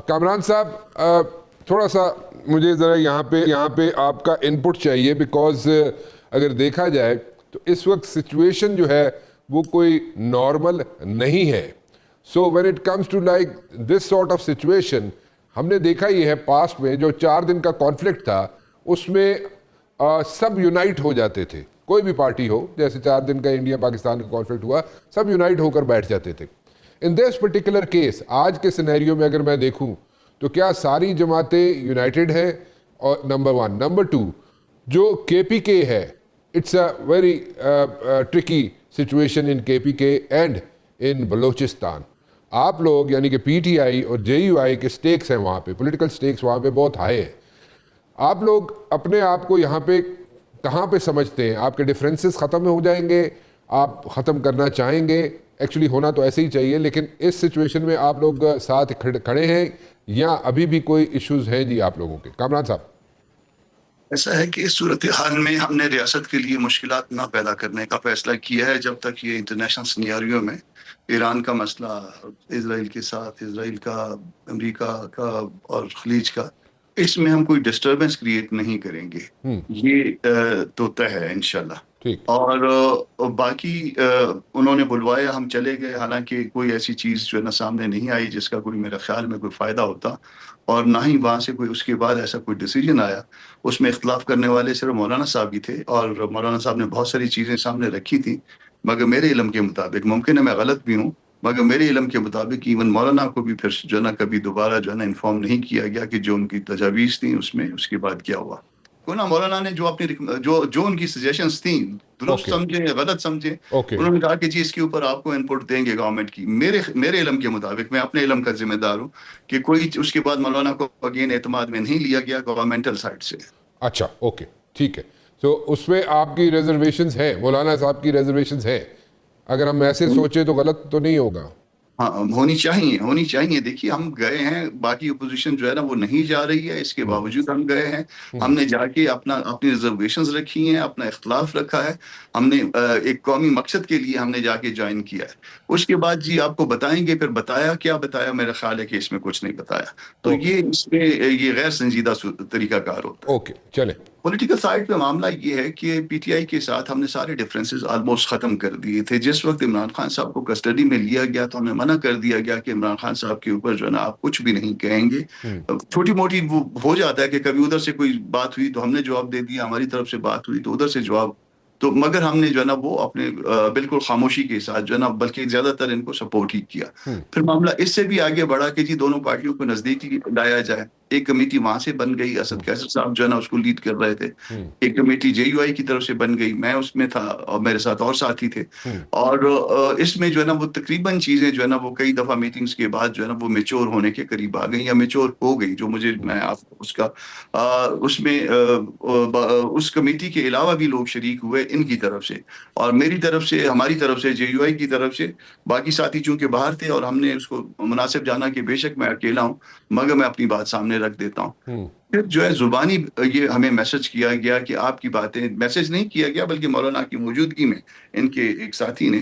کامران صاحب تھوڑا سا مجھے ذرا یہاں پہ آپ کا انپٹ چاہیے، بیکاز اگر دیکھا جائے تو اس وقت سچویشن جو ہے وہ کوئی نارمل نہیں ہے. So when it comes to like this sort of situation, ہم نے دیکھا یہ ہے پاسٹ میں جو 4 دن کا کانفلکٹ تھا اس میں سب یونائٹ ہو جاتے تھے، کوئی بھی پارٹی ہو، جیسے 4 دن کا انڈیا پاکستان کا کانفلکٹ ہوا، سب یونائٹ ہو کر بیٹھ جاتے تھے. ان دس پرٹیکولر کیس آج کے سینیریو میں اگر میں دیکھوں تو کیا ساری جماعتیں یونائٹڈ ہیں؟ اور نمبر 1. نمبر 2، جو کے پی کے ہے، it's a very tricky situation in K P کے اینڈ ان بلوچستان. آپ لوگ یعنی کہ پی ٹی آئی اور جے یو آئی کے سٹیکس ہیں وہاں پہ، پولیٹیکل سٹیکس وہاں پہ بہت ہائی ہیں. آپ لوگ اپنے آپ کو یہاں پہ کہاں پہ سمجھتے ہیں؟ آپ کے ڈفرینسز ختم ہو جائیں گے؟ آپ ختم کرنا چاہیں گے؟ ایکچولی ہونا تو ایسے ہی چاہیے، لیکن اس سچویشن میں آپ لوگ ساتھ کھڑے ہیں یا ابھی بھی کوئی ایشوز ہیں جی آپ لوگوں کے؟ کامران صاحب. ایسا ہے کہ اس صورتحال میں ہم نے ریاست کے لیے مشکلات نہ پیدا کرنے کا فیصلہ کیا ہے جب تک یہ انٹرنیشنل سینیریو میں ایران کا مسئلہ، اسرائیل کے ساتھ، اسرائیل کا، امریکہ کا اور خلیج کا، اس میں ہم کوئی ڈسٹربنس کریٹ نہیں کریں گے. یہ تو طے ہے انشاءاللہ. اور باقی انہوں نے بلوایا، ہم چلے گئے، حالانکہ کوئی ایسی چیز جو ہے نا سامنے نہیں آئی جس کا کوئی میرے خیال میں کوئی فائدہ ہوتا، اور نہ ہی وہاں سے کوئی اس کے بعد ایسا کوئی ڈیسیجن آیا. اس میں اختلاف کرنے والے صرف مولانا صاحب ہی تھے، اور مولانا صاحب نے بہت ساری چیزیں سامنے رکھی تھیں، مگر میرے علم کے مطابق، ممکن ہے میں غلط بھی ہوں، مگر میرے علم کے مطابق ایون مولانا کو بھی پھر جو ہے نا کبھی دوبارہ جو ہے نا انفارم نہیں کیا گیا کہ جو ان کی تجاویز تھیں اس میں اس کے بعد کیا ہوا. کونا مولانا نے جو اپنی جو ان کی سجیشنز تھیں، درست سمجھے یا غلط سمجھے، انہوں نے کہا کہ جی اس کے اوپر آپ کو انپٹ دیں گے گورنمنٹ کی. میرے علم کے مطابق، میں اپنے علم کا ذمہ دار ہوں، کہ کوئی اس کے بعد مولانا کو اگین اعتماد میں نہیں لیا گیا گورنمنٹل سائڈ سے. اچھا، اوکے، ٹھیک ہے. تو اس میں آپ کی ریزرویشنز ہیں، مولانا صاحب کی ریزرویشنز ہیں؟ اگر ہم ایسے سوچیں تو غلط تو نہیں ہوگا؟ ہاں، ہونی چاہیے. دیکھیے ہم گئے ہیں، باقی اپوزیشن جو ہے نا وہ نہیں جا رہی ہے، اس کے باوجود ہم گئے ہیں. ہم نے جا کے اپنی ریزرویشنز رکھی ہیں، اپنا اختلاف رکھا ہے. ہم نے ایک قومی مقصد کے لیے ہم نے جا کے جوائن کیا ہے. اس کے بعد جی آپ کو بتائیں گے، پھر بتایا کیا بتایا، میرا خیال ہے کہ اس میں کچھ نہیں بتایا. تو اس میں یہ غیر سنجیدہ طریقہ کار ہوتا ہے. اوکے، چلیں. پولیٹیکل سائڈ پہ معاملہ یہ ہے کہ پی ٹی آئی کے ساتھ ہم نے سارے ڈفرینسز آلموسٹ ختم کر دیے تھے. جس وقت عمران خان صاحب کو کسٹڈی میں لیا گیا تو ہمیں منع کر دیا گیا کہ عمران خان صاحب کے اوپر جو ہے نا آپ کچھ بھی نہیں کہیں گے. چھوٹی موٹی وہ ہو جاتا ہے کہ کبھی ادھر سے کوئی بات ہوئی تو ہم نے جواب دے دیا، ہماری طرف سے بات ہوئی تو ادھر سے جواب. تو مگر ہم نے جو ہے نا وہ اپنے بالکل خاموشی کے ساتھ جو ہے نا، بلکہ زیادہ تر ان کو سپورٹ ہی کیا. پھر معاملہ اس سے بھی آگے بڑھا کہ جی دونوں پارٹیوں کو نزدیک لایا جائے. ایک کمیٹی وہاں سے بن گئی، اسد قیصر صاحب جو ہے نا اس کو لیڈ کر رہے تھے. ایک کمیٹی جے یو آئی کی طرف سے بن گئی، میں اس میں تھا اور میرے ساتھ اور ساتھی تھے. اور اس میں جو ہے نا وہ تقریباً چیزیں جو ہے نا وہ کئی دفعہ میٹنگز کے بعد جو ہے نا وہ میچور ہونے کے قریب آ گئی یا میچور ہو گئی. جو میں آپ اس کا اس میں اس کمیٹی کے علاوہ بھی لوگ شریک ہوئے ان کی طرف سے، اور میری طرف سے، ہماری طرف سے، جے یو آئی کی طرف سے. باقی ساتھی چونکہ باہر تھے اور ہم نے اس کو مناسب جانا کہ بے شک میں اکیلا ہوں مگر میں اپنی بات سامنے رکھ دیتا ہوں. پھر جو ہے زبانی یہ ہمیں میسج کیا گیا کہ آپ کی باتیں، میسج نہیں کیا گیا بلکہ مولانا کی موجودگی میں ان کے ایک ساتھی نے،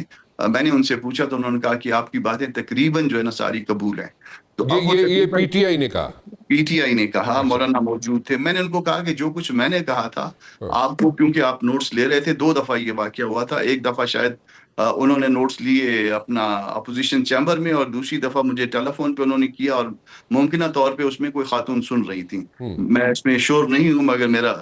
میں نے ان سے پوچھا تو انہوں نے کہا کہ آپ کی باتیں تقریباً جو ہے نا ساری قبول ہیں. تو اب یہ پی ٹی آئی نے کہا؟ پی ٹی آئی نے کہا، مولانا موجود تھے. میں نے ان کو کہا کہ جو کچھ میں نے کہا تھا آپ کو، کیونکہ آپ نوٹس لے رہے تھے، 2 دفعہ یہ واقعہ ہوا تھا. ایک دفعہ شاید انہوں نے نوٹس لیے اپنا اپوزیشن چیمبر میں، اور دوسری دفعہ مجھے ٹیلی فون پہ انہوں نے کیا، اور ممکنہ طور پہ اس میں کوئی خاتون سن رہی تھی. میں اس میں شور نہیں ہوں مگر میرا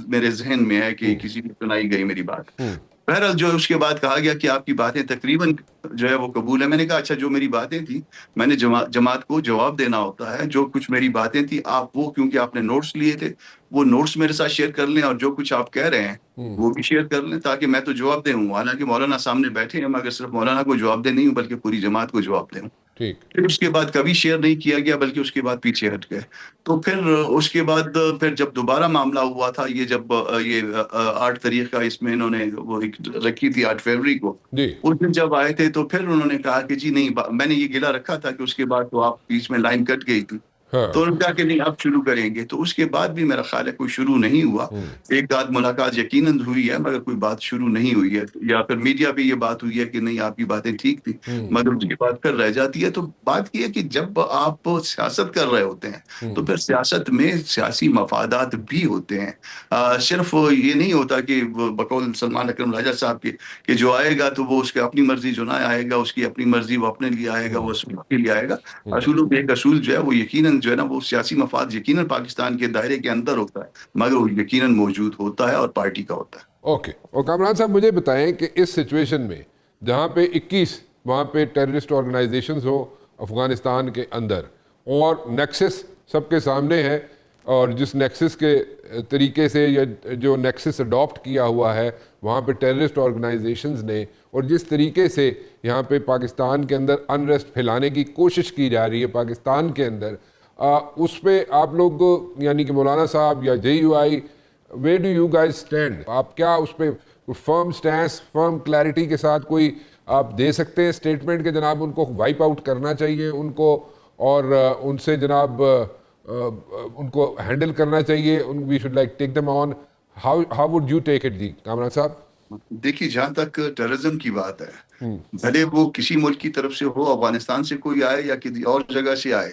میرے ذہن میں ہے کہ کسی نے سنائی گئی میری بات. بہرحال جو اس کے بعد کہا گیا کہ آپ کی باتیں تقریباً جو ہے وہ قبول ہے. میں نے کہا اچھا، جو میری باتیں تھیں میں نے جماعت کو جواب دینا ہوتا ہے. جو کچھ میری باتیں تھیں آپ وہ، کیونکہ آپ نے نوٹس لیے تھے، وہ نوٹس میرے ساتھ شیئر کر لیں، اور جو کچھ آپ کہہ رہے ہیں وہ بھی شیئر کر لیں تاکہ میں تو جواب دے ہوں. حالانکہ مولانا سامنے بیٹھے ہیں مگر صرف مولانا کو جواب دے نہیں ہوں بلکہ پوری جماعت کو جواب دے ہوں. پھر اس کے بعد کبھی شیئر نہیں کیا گیا بلکہ اس کے بعد پیچھے ہٹ گئے. تو پھر اس کے بعد پھر جب دوبارہ معاملہ ہوا تھا، یہ جب یہ 8 تاریخ کا اس میں انہوں نے وہ رکھی تھی 8 فروری کو، اس دن جب آئے تھے تو پھر انہوں نے کہا کہ جی نہیں، میں نے یہ گلہ رکھا تھا کہ اس کے بعد تو آپ بیچ میں لائن کٹ گئی تھی. ہاں تو انہوں نے کہا کہ نہیں اب شروع کریں گے. تو اس کے بعد بھی میرا خیال ہے کوئی شروع نہیں ہوا. ایک آدھ ملاقات یقیناً ہوئی ہے مگر کوئی بات شروع نہیں ہوئی ہے, یا پھر میڈیا پہ یہ بات ہوئی ہے کہ نہیں آپ کی باتیں ٹھیک تھی, مگر اس کی بات پھر رہ جاتی ہے. تو بات یہ ہے کہ جب آپ سیاست کر رہے ہوتے ہیں تو پھر سیاست میں سیاسی مفادات بھی ہوتے ہیں. صرف یہ نہیں ہوتا کہ بقول سلمان اکرم راجہ صاحب کہ جو آئے گا تو وہ اس کی اپنی مرضی, جو نہ آئے گا اس کی اپنی مرضی, وہ اپنے لیے آئے گا, وہ اس کے لیے آئے گا. اصولوں میں ایک اصول جو ہے وہ یقیناً جو ہے نا وہ سیاسی مفاد یقیناً پاکستان کے دائرے کے اندر ہوتا ہے, مگر وہ یقیناً موجود ہوتا ہے اور پارٹی کا ہوتا ہے. اوکے. اور کامران صاحب مجھے بتائیں کہ اس سچویشن میں جہاں پہ 21 وہاں پہ ٹیررسٹ آرگنائزیشنز ہوں افغانستان کے اندر, اور نیکسس سب کے سامنے ہے, اور جس نیکسس کے طریقے سے یا جو نیکسس اڈاپٹ کیا ہوا ہے وہاں پہ ٹیررسٹ آرگنائزیشنز نے, اور جس طریقے سے یہاں پہ پاکستان کے اندر انریسٹ پھیلانے کی کوشش کی جا رہی ہے پاکستان کے اندر, اس پہ آپ لوگ یعنی کہ مولانا صاحب یا JUI, where do you guys stand؟ آپ کیا اس پہ فرم سٹینس, فرم کلیئرٹی کے ساتھ کوئی آپ دے سکتے ہیں اسٹیٹمنٹ کہ جناب ان کو وائپ آؤٹ کرنا چاہیے ان کو, اور ان سے جناب ان کو ہینڈل کرنا چاہیے, we should like take them on, how would you take it ji Kamran sahib? دیکھیے جہاں تک ٹیررزم کی بات ہے, بھلے وہ کسی ملک کی طرف سے ہو, افغانستان سے کوئی آئے یا کسی اور جگہ سے آئے,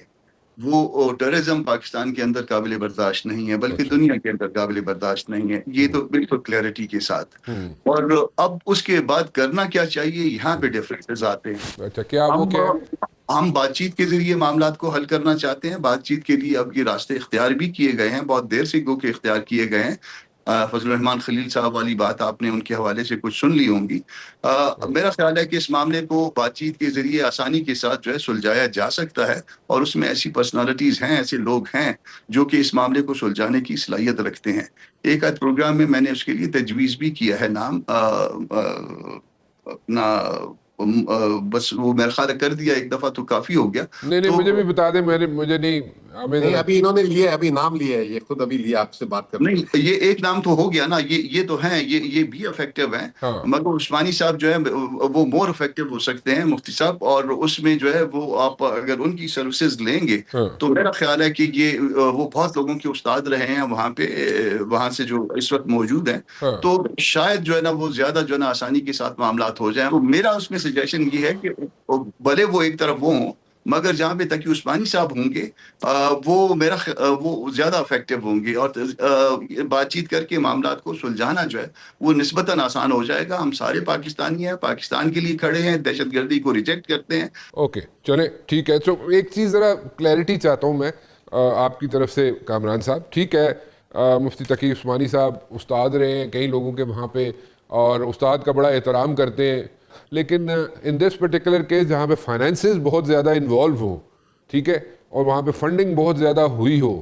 وہ ٹیررزم پاکستان کے اندر قابل برداشت نہیں ہے, بلکہ دنیا کے اندر قابل برداشت نہیں ہے. یہ تو بالکل کلیئرٹی کے ساتھ. اور اب اس کے بعد کرنا کیا چاہیے, یہاں پہ ڈفرینسز آتے ہیں. اچھا, کیا وہ کیا ہے؟ ہم بات چیت کے ذریعے معاملات کو حل کرنا چاہتے ہیں. بات چیت کے لیے اب یہ راستے اختیار بھی کیے گئے ہیں, بہت دیر سے گو کے اختیار کیے گئے ہیں. فضل الرحمان خلیل صاحب والی بات آپ نے ان کے حوالے سے کچھ سن لی ہوں گی. میرا خیال ہے کہ اس معاملے کو بات چیت کے ذریعے آسانی کے ساتھ جو ہے سلجھایا جا سکتا ہے, اور اس میں ایسی پرسنالٹیز ہیں, ایسے لوگ ہیں جو کہ اس معاملے کو سلجھانے کی صلاحیت رکھتے ہیں. ایک آدھ پروگرام میں میں نے اس کے لیے تجویز بھی کیا ہے, نام اپنا بس وہ میرا خیال کر دیا ایک دفعہ تو کافی ہو گیا. نہیں مجھے بھی بتا دیں, مجھے نہیں ابھی انہوں نے لیا, ابھی نام لیا ہے, یہ خود ابھی لیا آپ سے بات کرنے. نہیں, یہ ایک نام تو ہو گیا نا, یہ تو ہیں, یہ بھی افیکٹو ہیں, مگر عثمانی صاحب جو ہے وہ مور افیکٹو ہو سکتے ہیں, مفتی صاحب, اور اس میں جو ہے وہ آپ اگر ان کی سروسز لیں گے تو میرا خیال ہے کہ یہ وہ بہت لوگوں کے استاد رہے ہیں وہاں پہ, وہاں سے جو اس وقت موجود ہیں, تو شاید جو ہے نا وہ زیادہ جو ہے نا آسانی کے ساتھ معاملات ہو جائیں. میرا اس میں سجیشن یہ ہے کہ بھلے وہ ایک طرف وہ ہوں, مگر جہاں پہ تقی عثمانی صاحب ہوں گے وہ زیادہ افیکٹو ہوں گے, اور بات چیت کر کے معاملات کو سلجھانا جو ہے وہ نسبتاً آسان ہو جائے گا. ہم سارے پاکستانی ہیں, پاکستان کے لیے کھڑے ہیں, دہشت گردی کو ریجیکٹ کرتے ہیں. اوکے چلیں ٹھیک ہے. تو ایک چیز ذرا کلیئرٹی چاہتا ہوں میں آپ کی طرف سے کامران صاحب. ٹھیک ہے, مفتی تقی عثمانی صاحب استاد رہے ہیں کئی لوگوں کے وہاں پہ, اور استاد کا بڑا احترام کرتے ہیں, لیکن ان دس پرٹیکولر کیس جہاں پہ فائنینسز بہت زیادہ انوالو ہوں, ٹھیک ہے, اور وہاں پہ فنڈنگ بہت زیادہ ہوئی ہو,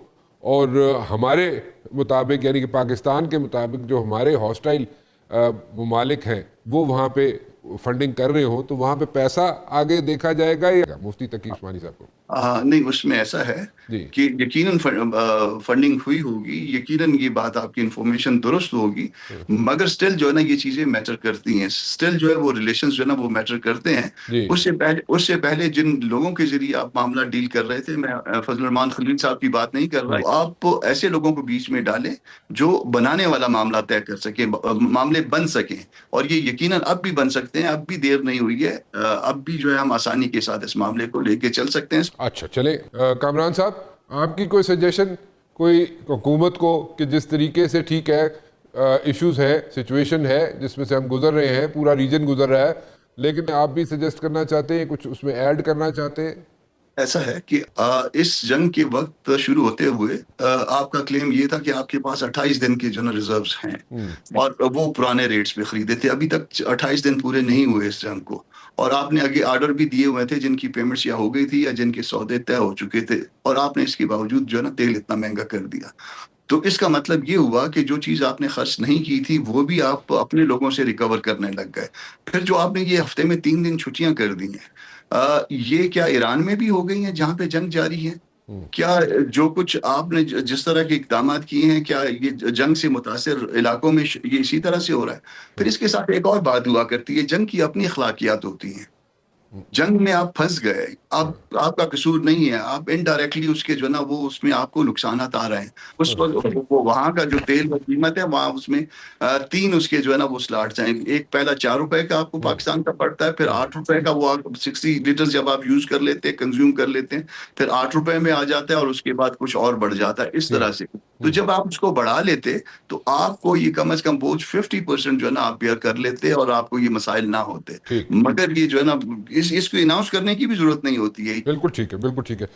اور ہمارے مطابق یعنی کہ پاکستان کے مطابق جو ہمارے ہاسٹائل ممالک ہیں وہ وہاں پہ فنڈنگ کر رہے ہوں, تو وہاں پہ پیسہ آگے دیکھا جائے گا یا مفتی تقی عثمانی صاحب کو؟ نہیں, اس میں ایسا ہے کہ یقیناً فنڈنگ ہوئی ہوگی, یقیناً یہ بات آپ کی انفارمیشن درست ہوگی, مگر سٹل جو ہے نا یہ چیزیں میٹر کرتی ہیں, سٹل جو ہے وہ ریلیشنز جو ہے نا وہ میٹر کرتے ہیں. اس سے پہلے جن لوگوں کے ذریعے آپ معاملہ ڈیل کر رہے تھے, میں فضل الرحمان خلیل صاحب کی بات نہیں کر رہا, آپ ایسے لوگوں کو بیچ میں ڈالیں جو بنانے والا معاملہ طے کر سکیں, معاملے بن سکیں, اور یہ یقیناً اب بھی بن سکتے ہیں, اب بھی دیر نہیں ہوئی ہے, اب بھی جو ہے ہم آسانی کے ساتھ اس معاملے کو لے کے چل سکتے ہیں. اچھا چلیں کامران صاحب, آپ کی کوئی سجیشن کوئی حکومت کو کہ جس طریقے سے ٹھیک ہے ایشوز ہے, سچویشن ہے جس میں سے ہم گزر رہے ہیں, پورا ریجن گزر رہا ہے, لیکن آپ بھی سجیسٹ کرنا چاہتے ہیں, کچھ اس میں ایڈ کرنا چاہتے ہیں؟ ایسا ہے کہ اس جنگ کے وقت شروع ہوتے ہوئے آپ کا کلیم یہ تھا کہ آپ کے پاس 28 دن کے جو نا ریزروز ہیں, اور وہ پرانے ریٹس پہ خریدے تھے. ابھی تک 28 دن پورے نہیں ہوئے اس جنگ کو, اور آپ نے آگے آرڈر بھی دیے ہوئے تھے جن کی پیمنٹس یا ہو گئی تھی یا جن کے سودے طے ہو چکے تھے, اور آپ نے اس کے باوجود جو ہے نا تیل اتنا مہنگا کر دیا. تو اس کا مطلب یہ ہوا کہ جو چیز آپ نے خرچ نہیں کی تھی وہ بھی آپ اپنے لوگوں سے ریکور کرنے لگ گئے. پھر جو آپ نے یہ ہفتے میں 3 دن چھٹیاں کر دی ہیں, یہ کیا ایران میں بھی ہو گئی ہیں جہاں پہ جنگ جاری ہے؟ کیا جو کچھ آپ نے جس طرح کے اقدامات کیے ہیں, کیا یہ جنگ سے متاثر علاقوں میں یہ اسی طرح سے ہو رہا ہے؟ پھر اس کے ساتھ ایک اور بات ہوا کرتی ہے, جنگ کی اپنی اخلاقیات ہوتی ہیں. جنگ میں آپ پھنس گئے، آپ کا قصور نہیں ہے، آپ انڈائریکٹلی اس کے جو ہے نا وہ اس میں آپ کو نقصانات آ رہے ہیں. اس وقت وہ وہاں کا جو تیل کا قیمت ہے وہاں اس میں 3 اس کے جو ہے نا وہ سلاٹس ہیں. ایک پہلا 4 روپے کا آپ کو پاکستان کا پڑتا ہے، پھر 8 روپے کا وہ 60 لیٹر جب آپ یوز کر لیتے ہیں کنزیوم کر لیتے ہیں پھر 8 روپے میں آ جاتا ہے، اور اس کے بعد کچھ اور بڑھ جاتا ہے اس طرح سے. تو جب آپ اس کو بڑھا لیتے تو آپ کو یہ کم از کم بوجھ 50% جو ہے نا آپ بیئر کر لیتے اور آپ کو یہ مسائل نہ ہوتے. ٹھیک. مگر یہ جو ہے نا اس کو اناؤنس کرنے کی بھی ضرورت نہیں ہوتی ہے. بالکل ٹھیک ہے، بالکل ٹھیک ہے.